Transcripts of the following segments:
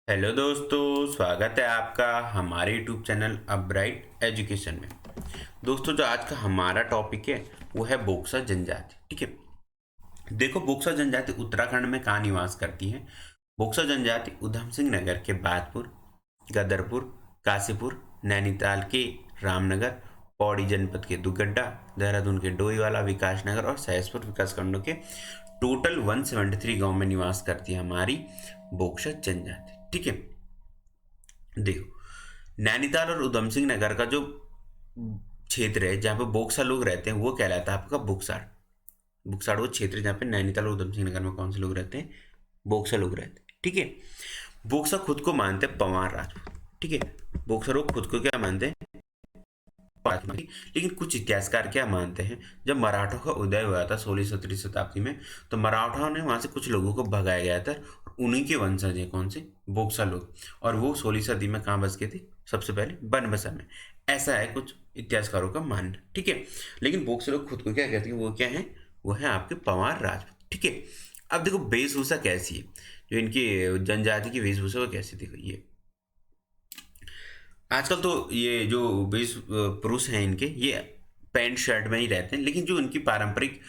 Hello दोस्तों, स्वागत है आपका हमारे यूट्यूब चैनल अपब्राइट एजुकेशन में। दोस्तों, जो आज का हमारा टॉपिक है वो है बोक्सा जनजाति। ठीक है। देखो, बोक्सा जनजाति उत्तराखंड में कहाँ निवास करती है। बोक्सा जनजाति उधम सिंह नगर के बादपुर, गदरपुर, काशीपुर, नैनीताल के रामनगर, पौड़ी जनपद के दुगड्डा, देहरादून के डोईवाला, विकास नगर और सहसपुर विकास खंडों के टोटल 173 गांव में निवास करती है हमारी बोक्सा जनजाति। ठीक है। देखो, नैनीताल और उधम सिंह नगर का जो क्षेत्र है जहाँ पे बोक्सा लोग रहते हैं वो कहलाता है आपका बुकसाड़। बुकसाड़ वो क्षेत्र है जहाँ पे नैनीताल और उधम सिंह नगर में कौन से लोग रहते हैं? बोक्सा लोग रहते हैं। ठीक है। बोक्सा खुद को मानते हैं पवार राजपूत। ठीक है। बोक्सा लोग खुद को क्या मानते हैं? लेकिन कुछ इतिहासकार क्या मानते हैं, जब मराठों का उदय हुआ था 16वीं-17वीं शताब्दी में, तो मराठों ने वहां से कुछ लोगों को भगाया गया था। उन्हीं के वंशज हैं कौन से? बोक्सा लोग। और वो 16वीं सदी में कहाँ बस गए थे? सबसे पहले बनबसा में। ऐसा है कुछ इतिहासकारों का मानना। ठीक है। लेकिन बोक्सा लोग खुद को क्या कहते हैं? वो क्या है? वो है आपके पवार राजपूत। ठीक है। अब देखो, वेशभूषा कैसी है, जो इनकी जनजाति की वेशभूषा वो कैसी, देखो ये आजकल तो ये जो बेस पुरुष हैं इनके, ये पैंट शर्ट में ही रहते हैं। लेकिन जो इनकी पारंपरिक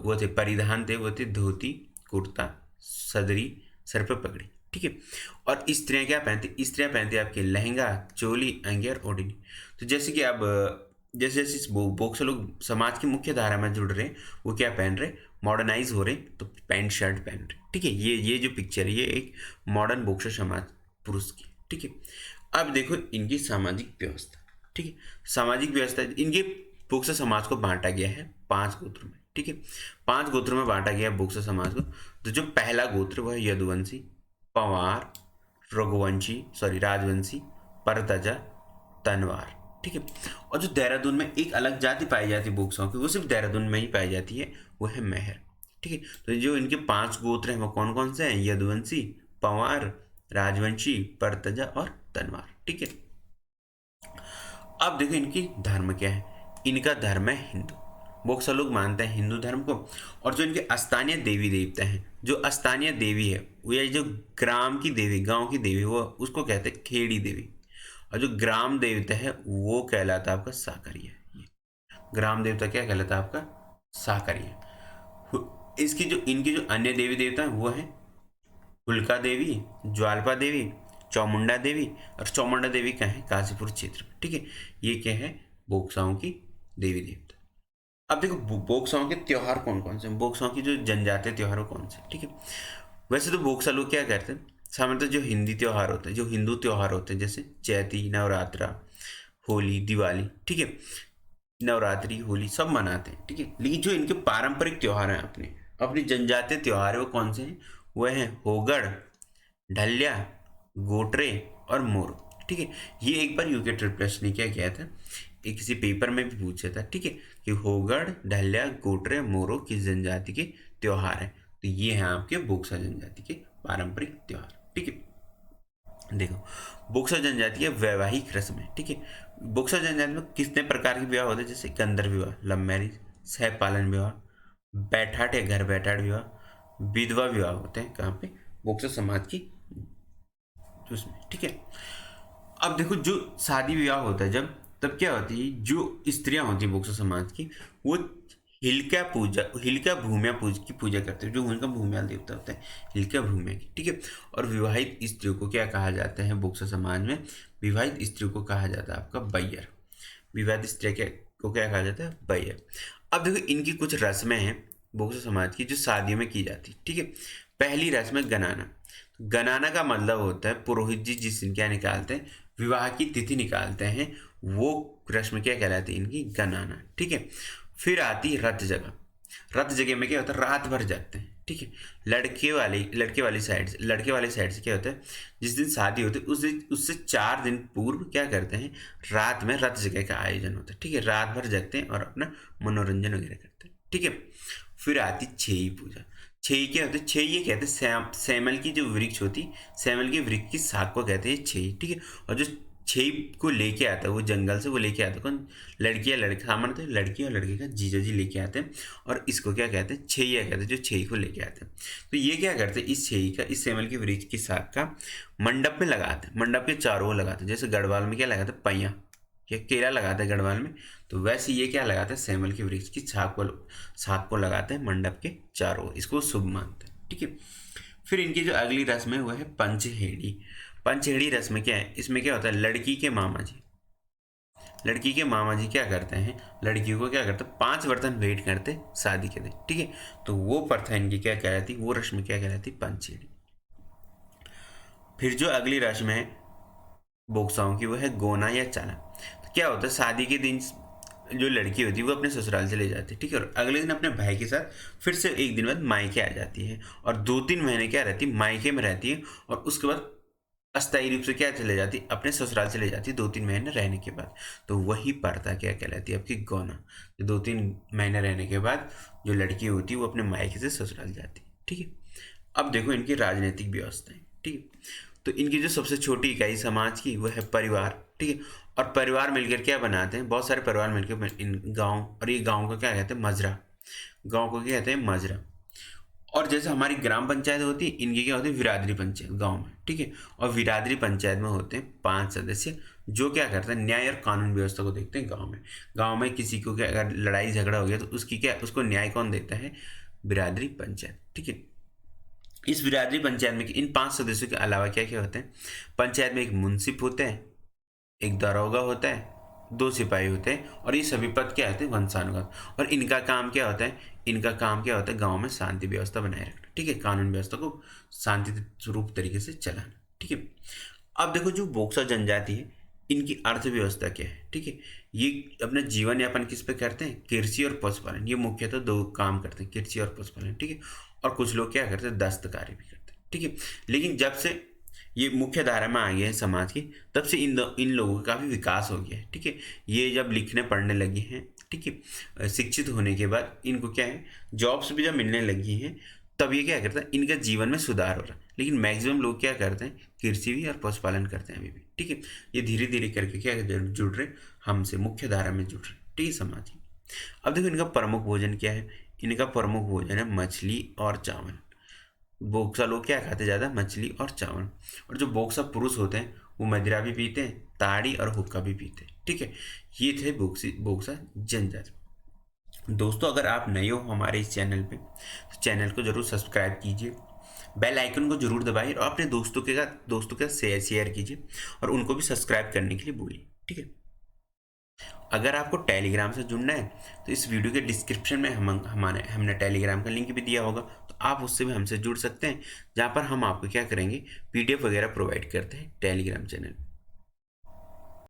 वो थे परिधान थे, वो थे धोती, कुर्ता, सदरी, सर पे पगड़ी। ठीक है। और स्त्रियां क्या पहनती? स्त्रियां पहनती आपके लहंगा, चोली, अंगी और ओढ़नी। तो जैसे कि अब जैसे जैसे इस बोक्सा लोग समाज की मुख्य धारा में जुड़ रहे हैं, वो क्या पहन रहे? मॉडर्नाइज हो रहे, तो पैंट शर्ट पहन रहे। ठीक है। ये जो पिक्चर है, ये एक मॉडर्न बोक्सा समाज पुरुष की। ठीक है। अब देखो इनकी सामाजिक व्यवस्था। ठीक है। सामाजिक व्यवस्था इनके बोक्सा समाज को बांटा गया है 5 गोत्रों में। ठीक है। 5 गोत्रों में बांटा गया है बोक्सा समाज को। तो जो पहला गोत्र वो है यदुवंशी, पंवार, राजवंशी, परतजा, तनवार। ठीक है। और जो देहरादून में एक अलग जाति पाई जाती है बोक्साओं की, वो सिर्फ देहरादून में ही पाई जाती है, वो है मेहर। ठीक है। तो जो इनके 5 गोत्र हैं वो कौन कौन से हैं? यदुवंशी, पंवार, राजवंशी, परतजा और तनवार। ठीक है। अब देखो इनकी धर्म क्या है। इनका धर्म है हिंदू। बोक्सा लोग मानते हैं हिंदू धर्म को। और जो इनके स्थानीय देवी देवता हैं, जो स्थानीय देवी है वो, या जो ग्राम की देवी, गांव की देवी, वो उसको कहते हैं खेड़ी देवी। और जो ग्राम देवता है वो कहलाता है आपका साकरिया। ये ग्राम देवता क्या कहलाता है आपका? साकरिया। इसकी जो इनकी जो अन्य देवी देवता हैं वो है उल्का देवी, ज्वाल्पा देवी, चौमुंडा देवी। और चौमुंडा देवी क्या है? काशीपुर क्षेत्र में। ठीक है। ये क्या है? बोक्साओं की देवी देवता। अब देखो बोक्साओं के त्योहार कौन कौन से हैं, बोक्साओं की जो जनजातीय त्योहार वो कौन से? ठीक है। वैसे तो बोक्सा लोग क्या करते हैं, सामान्यतः जो हिंदी त्योहार होते हैं, जो हिंदू त्योहार होते हैं, जैसे चैती, नवरात्रा, होली, दिवाली। ठीक है। नवरात्रि, होली सब मनाते हैं। ठीक है। लेकिन जो इनके पारंपरिक त्योहार हैं, अपने अपनी जनजातीय त्योहार है, वो कौन से हैं? वह हैं होगड़, ढल्या, गोटरे और मोरो। ठीक है। ये एक बार यूके ट्रिप प्रश्न ने क्या किया था, एक किसी पेपर में भी पूछा था। ठीक है। कि होगड़, ढल्या, गोटरे, मोरो किस जनजाति के त्योहार हैं? तो ये हैं आपके बोक्सा जनजाति के पारंपरिक त्योहार। ठीक है। देखो, बोक्सा जनजाति के वैवाहिक रस्म है। ठीक है। बोक्सा जनजाति में कितने प्रकार के विवाह होते हैं? जैसे गंधर्व विवाह, लव मैरिज, सह पालन विवाह, बैठाट या घर बैठाट विवाह, विधवा विवाह होते हैं कहाँ पे? बोक्सा समाज की उसमें। ठीक है। अब देखो, जो शादी विवाह होता है जब, तब क्या होती है, जो स्त्रियां होती है बोक्सा समाज की, वो हिलका पूजा, हिलका भूमिया पूज की पूजा करते हैं। जो उनका भूमिया देवता होता है, हिलका भूमिया की। ठीक है। और विवाहित स्त्रियों को क्या कहा जाता है बोक्सा समाज में? विवाहित स्त्रियों को कहा जाता है आपका बैयर। विवाहित स्त्री को क्या कहा जाता है? बैयर। अब देखो इनकी कुछ रस्में हैं बोक्सा समाज की, जो शादियों में की जाती है। ठीक है। पहली रस्म है गनाना। गनाना का मतलब होता है पुरोहित जी जिस दिन क्या निकालते हैं, विवाह की तिथि निकालते हैं, वो रस्म क्या कहलाती है? इनकी गनाना। ठीक है। फिर आती है रत जगह। रत जगह में क्या होता है? रात भर जागते हैं। ठीक है। लड़के वाली साइड से क्या होता है, जिस दिन शादी होती है उस दिन, उससे 4 दिन पूर्व क्या करते हैं, रात में रत जगह का आयोजन होता है। ठीक है। रात भर जगते हैं और अपना मनोरंजन वगैरह करते हैं। ठीक है। फिर आती छेई पूजा। छेई क्या होता है? छेई ये कहते हैं सैमल की जो वृक्ष होती, सैमल के वृक्ष की शाख को कहते हैं छेई। ठीक है। और जो छई को लेके आता है, वो जंगल से वो लेके आता है कौन, लड़की या लड़का, सामान्य तो लड़की और लड़के का जीजा जी लेके आते हैं, और इसको क्या कहते हैं, छैया कहते हैं, जो छई को लेके आते हैं। तो ये क्या करते हैं, इस छई का, इस सेमल के वृक्ष की शाख का मंडप में लगाते हैं, मंडप के चारों ओर लगाते हैं। जैसे गढ़वाल में क्या लगाते हैं, पैया या केला लगाते हैं गढ़वाल में, तो वैसे ये क्या लगाते हैं, सेमल के वृक्ष की शाख को लगाते हैं मंडप के चारों ओर, इसको शुभ मानते हैं। ठीक है। फिर इनकी जो अगली रस्म है वो है पंचहेड़ी। पंचहेड़ी रस्म क्या है, इसमें क्या होता है, लड़की के मामा जी क्या करते हैं, लड़की को क्या करते हैं, 5 बर्तन भेंट करते हैं शादी के दिन। ठीक है। तो वो प्रथा इनकी क्या कहलाती, वो रस्म क्या कहलाती, पंचहेड़ी। फिर जो अगली रस्म है बोक्साओं की, वो है गोना या चाला। तो क्या होता है, शादी के दिन जो लड़की होती है वो अपने ससुराल चले जाती है। ठीक है। और अगले दिन अपने भाई के साथ फिर से एक दिन बाद मायके आ जाती है, और 2-3 महीने क्या रहती है, मायके में रहती है, और उसके बाद अस्थायी रूप से क्या चले जाती, अपने ससुराल चले जाती 2-3 महीने रहने के बाद। तो वही प्रथा क्या कहलाती है, आपकी गौना। 2-3 महीने रहने के बाद जो लड़की होती है वो अपने मायके से ससुराल जाती। ठीक है। अब देखो इनकी राजनीतिक व्यवस्थाएं। ठीक है। तो इनकी जो सबसे छोटी इकाई समाज की वो है परिवार। ठीक है। और परिवार मिलकर क्या बनाते हैं, बहुत सारे परिवार मिलकर इन गांव, और ये गांव को क्या कहते हैं, मजरा। गांव को क्या कहते हैं, मजरा। और जैसे हमारी ग्राम पंचायत होती है, इनकी क्या होती है, विरादरी पंचायत गांव में। ठीक है। और विरादरी पंचायत में होते हैं 5 सदस्य, जो क्या करते हैं, न्याय और कानून व्यवस्था को देखते हैं गांव में। गांव में किसी को क्या, अगर लड़ाई झगड़ा हो गया तो उसकी क्या, उसको न्याय कौन देता है, बिरादरी पंचायत। ठीक है। इस बिरादरी पंचायत में इन 5 सदस्यों के अलावा क्या क्या होते हैं, पंचायत में एक मुंसिफ होते हैं, एक दरोगा होता है, 2 सिपाही होते हैं, और ये सभी पद क्या होते हैं, वंशानुगत। और इनका काम क्या होता है, इनका काम क्या होता है, गांव में शांति व्यवस्था बनाए रखना। ठीक है। कानून व्यवस्था को शांति स्वरूप तरीके से चलाना। ठीक है। अब देखो जो बोक्सा जनजाति है, इनकी अर्थव्यवस्था क्या है। ठीक है। ये अपना जीवन यापन किस पे करते हैं, कृषि और पशुपालन। ये मुख्यतः 2 काम करते हैं, कृषि और पशुपालन। ठीक है। और कुछ लोग क्या करते हैं, दस्तकारी भी करते हैं। ठीक है। लेकिन जब से ये मुख्य धारा में आ गए हैं समाज की, तब से इन लोगों का काफ़ी विकास हो गया है। ठीक है। ये जब लिखने पढ़ने लगे हैं, ठीक है, शिक्षित होने के बाद इनको क्या है, जॉब्स भी जब मिलने लगी हैं, तब ये क्या करता है, इनका जीवन में सुधार हो रहा है। लेकिन मैक्सिमम लोग क्या करते हैं, कृषि भी और पशुपालन करते हैं अभी भी। ठीक है। ये धीरे धीरे करके क्या जुड़ रहे, हमसे मुख्य धारा में जुड़ रहे। ठीक है, समाज की। अब देखो इनका प्रमुख भोजन क्या है, इनका प्रमुख भोजन है मछली और चावल। बोक्सा लोग क्या खाते हैं ज़्यादा, मछली और चावल। और जो बोक्सा पुरुष होते हैं वो मदिरा भी पीते हैं, ताड़ी और हुक्का भी पीते हैं। ठीक है। ये थे बोक्सा जनजाति। दोस्तों अगर आप नए हो हमारे इस चैनल पे, तो चैनल को जरूर सब्सक्राइब कीजिए, बेल आइकन को जरूर दबाइए, और अपने दोस्तों के साथ शेयर कीजिए, और उनको भी सब्सक्राइब करने के लिए बोलिए। ठीक है। अगर आपको टेलीग्राम से जुड़ना है तो इस वीडियो के डिस्क्रिप्शन में हमने टेलीग्राम का लिंक भी दिया होगा, तो आप उससे भी हमसे जुड़ सकते हैं, जहाँ पर हम आपको क्या करेंगे, PDF वगैरह प्रोवाइड करते हैं टेलीग्राम चैनल।